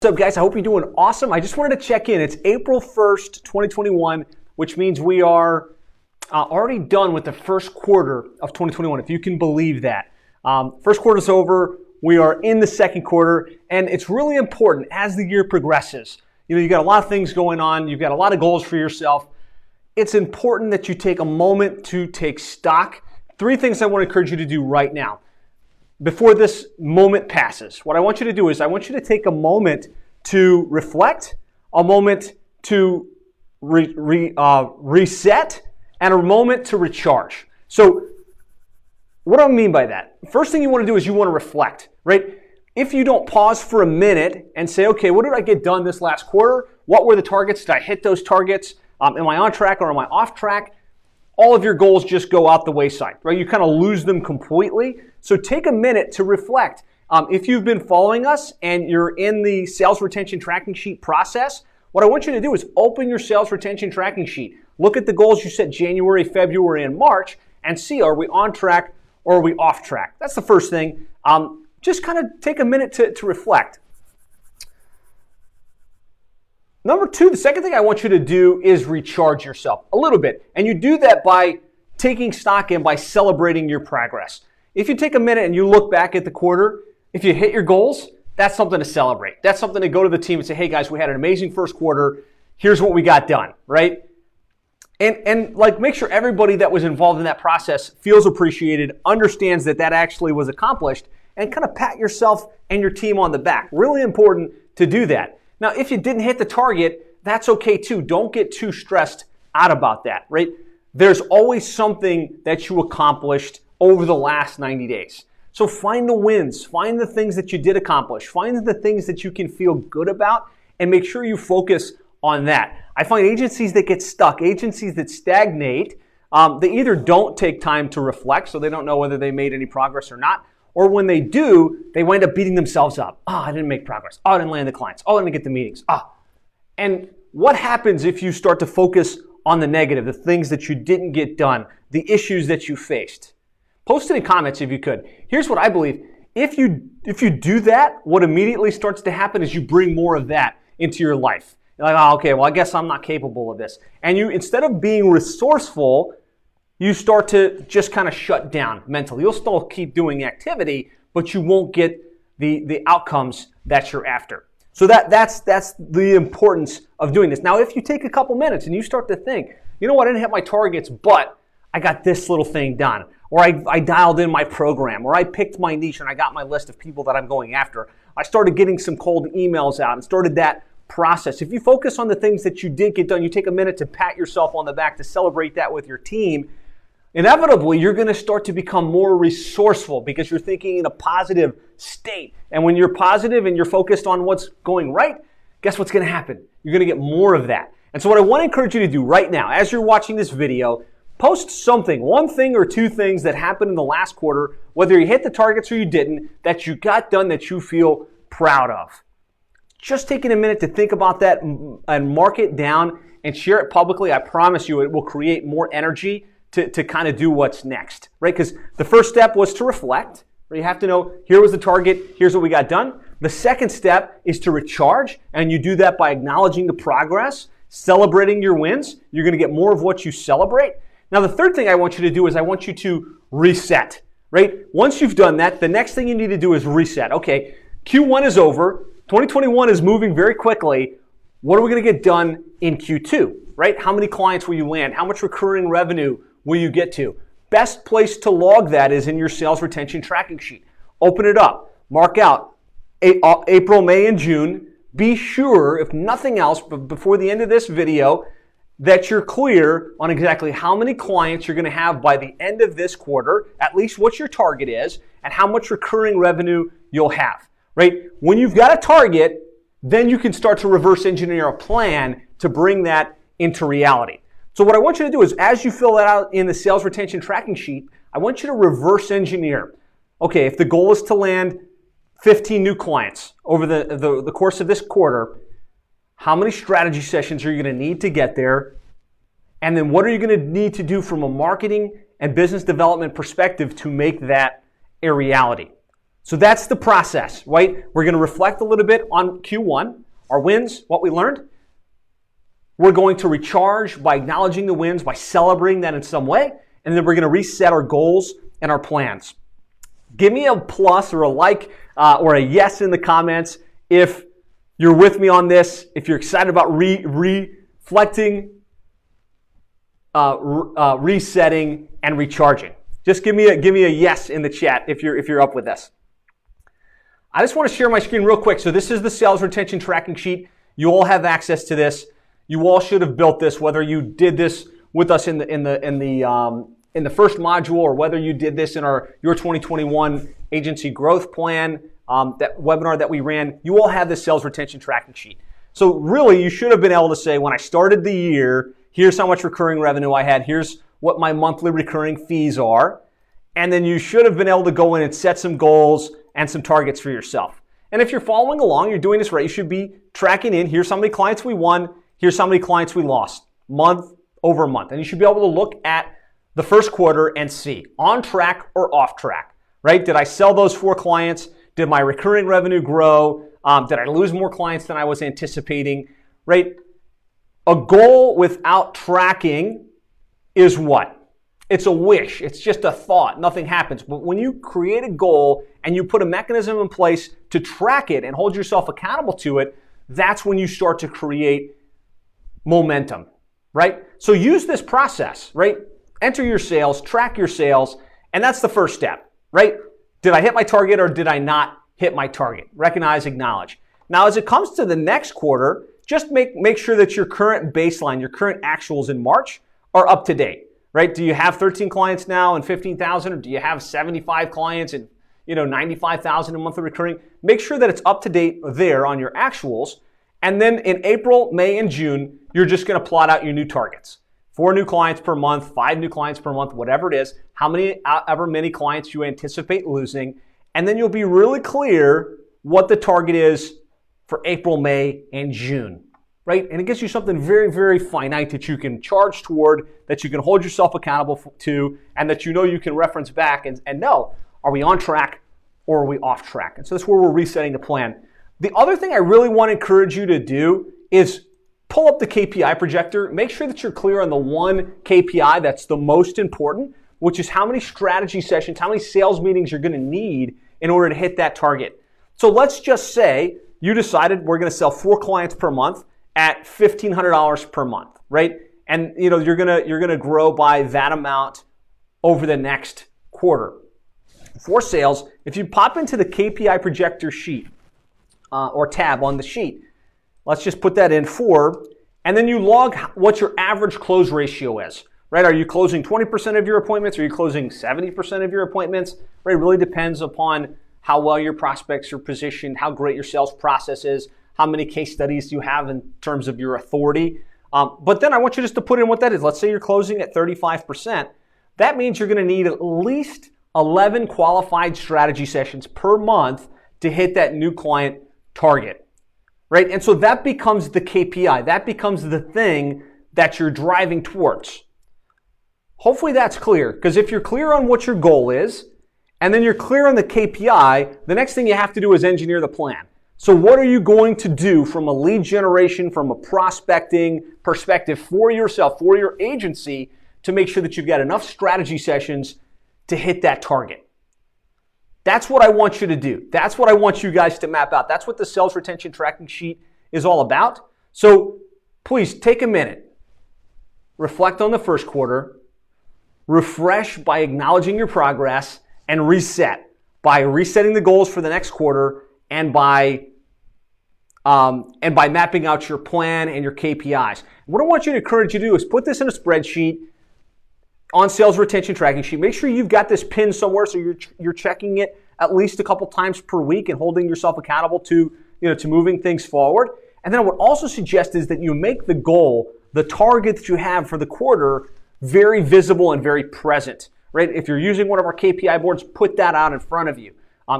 What's up, guys? I hope you're doing awesome. I just wanted to check in. It's April 1st, 2021, which means we are already done with the first quarter of 2021, if you can believe that. First quarter's over. We are in the second quarter, and it's really important as the year progresses. You know, you've got a lot of things going on. You've got a lot of goals for yourself. It's important that you take a moment to take stock. 3 things I want to encourage you to do right now. Before this moment passes, what I want you to do is I want you to take a moment to reflect, a moment to reset, and a moment to recharge. So what do I mean by that? First thing you want to do is you want to reflect, right? If you don't pause for a minute and say, okay, what did I get done this last quarter? What were the targets? Did I hit those targets? Am I on track or am I off track? All of your goals just go out the wayside, right? You kind of lose them completely. So take a minute to reflect. If you've been following us and you're in the sales retention tracking sheet process, what I want you to do is open your sales retention tracking sheet. Look at the goals you set January, February, and March and see, are we on track or are we off track? That's the first thing. Just kind of take a minute to reflect. Number 2, the second thing I want you to do is recharge yourself a little bit. And you do that by taking stock and by celebrating your progress. If you take a minute and you look back at the quarter, if you hit your goals, that's something to celebrate. That's something to go to the team and say, hey guys, we had an amazing first quarter. Here's what we got done, right? And like make sure everybody that was involved in that process feels appreciated, understands that that actually was accomplished, and kind of pat yourself and your team on the back. Really important to do that. Now, if you didn't hit the target, that's okay too. Don't get too stressed out about that, right? There's always something that you accomplished over the last 90 days. So find the wins, find the things that you did accomplish, find the things that you can feel good about, and make sure you focus on that. I find agencies that get stuck, agencies that stagnate, they either don't take time to reflect, so they don't know whether they made any progress or not, or when they do, they wind up beating themselves up. I didn't make progress. I didn't land the clients. I didn't get the meetings. And what happens if you start to focus on the negative, the things that you didn't get done, the issues that you faced? Post it in comments if you could. Here's what I believe. If you do that, what immediately starts to happen is you bring more of that into your life. You're like, okay, well, I guess I'm not capable of this. And you, instead of being resourceful, you start to just kind of shut down mentally. You'll still keep doing activity, but you won't get the outcomes that you're after. So that's the importance of doing this. Now, if you take a couple minutes and you start to think, you know what, I didn't hit my targets, but I got this little thing done, or I dialed in my program, or I picked my niche and I got my list of people that I'm going after. I started getting some cold emails out and started that process. If you focus on the things that you did get done, you take a minute to pat yourself on the back, to celebrate that with your team, inevitably, you're going to start to become more resourceful because you're thinking in a positive state. And when you're positive and you're focused on what's going right, guess what's going to happen? You're going to get more of that. And so what I want to encourage you to do right now, as you're watching this video, post something, 1 thing or 2 things that happened in the last quarter, whether you hit the targets or you didn't, that you got done that you feel proud of. Just taking a minute to think about that and mark it down and share it publicly, I promise you it will create more energy to kind of do what's next, right? Because the first step was to reflect, right? You have to know, here was the target, here's what we got done. The second step is to recharge, and you do that by acknowledging the progress, celebrating your wins. You're going to get more of what you celebrate. Now, the third thing I want you to do is I want you to reset, right? Once you've done that, the next thing you need to do is reset. Okay, Q1 is over. 2021 is moving very quickly. What are we going to get done in Q2, right? How many clients will you land? How much recurring revenue will you get to? Best place to log that is in your sales retention tracking sheet. Open it up. Mark out April, May, and June. Be sure, if nothing else, before the end of this video, that you're clear on exactly how many clients you're going to have by the end of this quarter, at least what your target is, and how much recurring revenue you'll have, right? When you've got a target, then you can start to reverse engineer a plan to bring that into reality. So what I want you to do is, as you fill that out in the sales retention tracking sheet, I want you to reverse engineer. Okay, if the goal is to land 15 new clients over the course of this quarter, how many strategy sessions are you going to need to get there? And then what are you going to need to do from a marketing and business development perspective to make that a reality? So that's the process, right? We're going to reflect a little bit on Q1, our wins, what we learned. We're going to recharge by acknowledging the wins, by celebrating that in some way, and then we're going to reset our goals and our plans. Give me a plus or a like or a yes in the comments if you're with me on this, if you're excited about reflecting, resetting, and recharging. Just give me a yes in the chat if you're up with this. I just want to share my screen real quick. So this is the sales retention tracking sheet. You all have access to this. You all should have built this, whether you did this with us in the first module or whether you did this in your 2021 agency growth plan, that webinar that we ran. You all have this sales retention tracking sheet. So really, you should have been able to say, when I started the year, here's how much recurring revenue I had. Here's what my monthly recurring fees are. And then you should have been able to go in and set some goals and some targets for yourself. And if you're following along, you're doing this right, you should be tracking in, here's how many clients we won, here's how many clients we lost, month over month. And you should be able to look at the first quarter and see, on track or off track, right? Did I sell those 4 clients? Did my recurring revenue grow? Did I lose more clients than I was anticipating, right? A goal without tracking is what? It's a wish. It's just a thought. Nothing happens. But when you create a goal and you put a mechanism in place to track it and hold yourself accountable to it, that's when you start to create momentum, right? So use this process, right? Enter your sales, track your sales, and that's the first step, right? Did I hit my target or did I not hit my target? Recognize, acknowledge. Now, as it comes to the next quarter, just make sure that your current baseline, your current actuals in March are up to date. Right? Do you have 13 clients now and 15,000, or do you have 75 clients and 95,000 in monthly recurring? Make sure that it's up to date there on your actuals. And then in April, May, and June, you're just going to plot out your new targets. 4 new clients per month, 5 new clients per month, whatever it is, however many clients you anticipate losing. And then you'll be really clear what the target is for April, May, and June. Right? And it gives you something very, very finite that you can charge toward, that you can hold yourself accountable to, and that you can reference back and know, are we on track or are we off track? And so that's where we're resetting the plan. The other thing I really want to encourage you to do is pull up the KPI projector. Make sure that you're clear on the one KPI that's the most important, which is how many strategy sessions, how many sales meetings you're going to need in order to hit that target. So let's just say you decided we're going to sell 4 clients per month at $1,500 per month, right? And you're gonna grow by that amount over the next quarter. For sales, if you pop into the KPI projector sheet or tab on the sheet, let's just put that in 4, and then you log what your average close ratio is, right? Are you closing 20% of your appointments? Are you closing 70% of your appointments? Right? It really depends upon how well your prospects are positioned, how great your sales process is, how many case studies you have in terms of your authority. But then I want you just to put in what that is. Let's say you're closing at 35%. That means you're going to need at least 11 qualified strategy sessions per month to hit that new client target, right? And so that becomes the KPI. That becomes the thing that you're driving towards. Hopefully that's clear, because if you're clear on what your goal is, and then you're clear on the KPI, the next thing you have to do is engineer the plan. So what are you going to do from a lead generation, from a prospecting perspective for yourself, for your agency, to make sure that you've got enough strategy sessions to hit that target? That's what I want you to do. That's what I want you guys to map out. That's what the sales retention tracking sheet is all about. So please take a minute, reflect on the first quarter, refresh by acknowledging your progress, and reset by resetting the goals for the next quarter and by mapping out your plan and your KPIs. What I want you to encourage you to do is put this in a spreadsheet on sales retention tracking sheet. Make sure you've got this pinned somewhere so you're checking it at least a couple times per week and holding yourself accountable to moving things forward. And then I would also suggest is that you make the goal, the target that you have for the quarter, very visible and very present. Right? If you're using one of our KPI boards, put that out in front of you.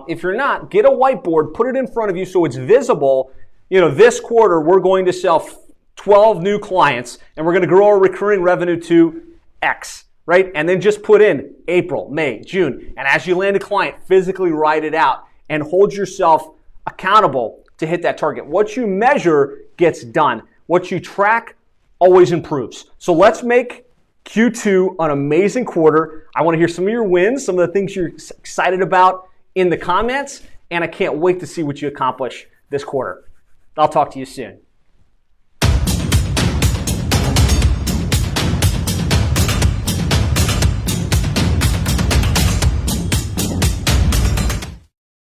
If you're not, get a whiteboard, put it in front of you so it's visible. This quarter we're going to sell 12 new clients and we're going to grow our recurring revenue to X, right? And then just put in April, May, June. And as you land a client, physically write it out and hold yourself accountable to hit that target. What you measure gets done. What you track always improves. So let's make Q2 an amazing quarter. I want to hear some of your wins, some of the things you're excited about in the comments, and I can't wait to see what you accomplish this quarter. I'll talk to you soon.